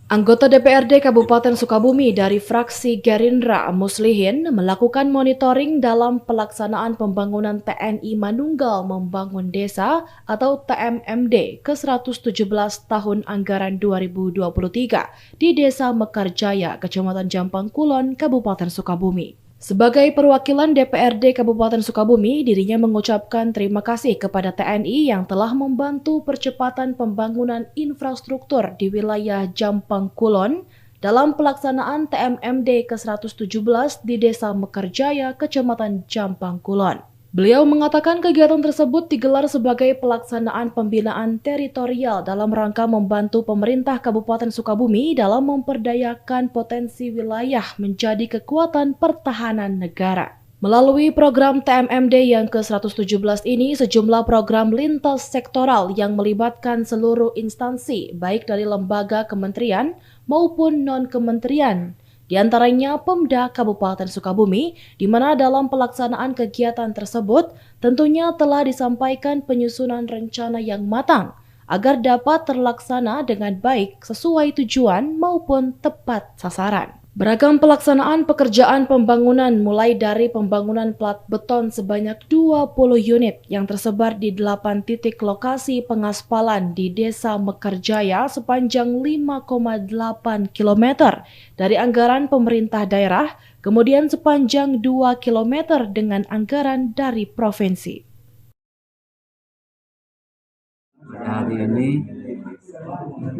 Anggota DPRD Kabupaten Sukabumi dari fraksi Gerindra Muslihin melakukan monitoring dalam pelaksanaan pembangunan TNI Manunggal Membangun Desa atau TMMD ke-117 tahun anggaran 2023 di Desa Mekarjaya, Kecamatan Jampang Kulon, Kabupaten Sukabumi. Sebagai perwakilan DPRD Kabupaten Sukabumi, dirinya mengucapkan terima kasih kepada TNI yang telah membantu percepatan pembangunan infrastruktur di wilayah Jampang Kulon dalam pelaksanaan TMMD ke-117 di Desa Mekarjaya, Kecamatan Jampang Kulon. Beliau mengatakan kegiatan tersebut digelar sebagai pelaksanaan pembinaan teritorial dalam rangka membantu pemerintah Kabupaten Sukabumi dalam memperdayakan potensi wilayah menjadi kekuatan pertahanan negara. Melalui program TMMD yang ke-117 ini, sejumlah program lintas sektoral yang melibatkan seluruh instansi, baik dari lembaga kementerian maupun non-kementerian, di antaranya Pemda Kabupaten Sukabumi, di mana dalam pelaksanaan kegiatan tersebut tentunya telah disampaikan penyusunan rencana yang matang agar dapat terlaksana dengan baik sesuai tujuan maupun tepat sasaran. Beragam pelaksanaan pekerjaan pembangunan mulai dari pembangunan plat beton sebanyak 20 unit yang tersebar di 8 titik lokasi pengaspalan di Desa Mekarjaya sepanjang 5,8 km dari anggaran pemerintah daerah, kemudian sepanjang 2 km dengan anggaran dari provinsi. Pada hari ini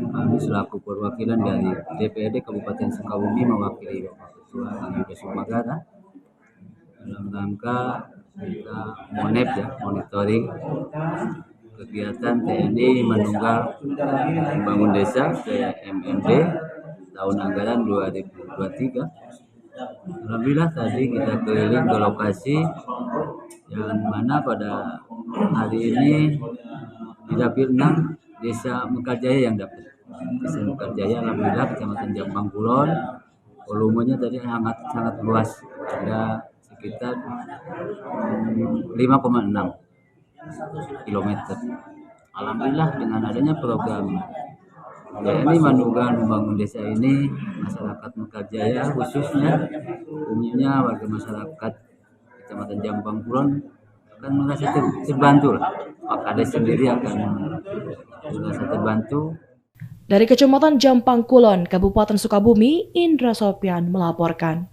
kami selaku perwakilan dari DPRD Kabupaten Sukabumi mewakili Bapak Ketua Kami Sumagara dalam rangka kita monitoring kegiatan TNI Manunggal Membangun Desa TMMD tahun anggaran 2023. Alhamdulillah tadi kita keliling ke lokasi yang mana pada hari ini di Dapil 6 Desa Mekarjaya yang dapat. Desa Mekarjaya alhamdulillah Kecamatan Jampang Kulon, volumenya tadi sangat luas, ada sekitar 5,6 km. Alhamdulillah dengan adanya program TNI Manunggal Membangun Desa ini, masyarakat Mekarjaya khususnya umumnya warga masyarakat Kecamatan Jampang Kulon akan merasa terbantu lah. Pak Kades sendiri akan merasa terbantu. Dari Kecamatan Jampang Kulon, Kabupaten Sukabumi, Indra Sopyan melaporkan.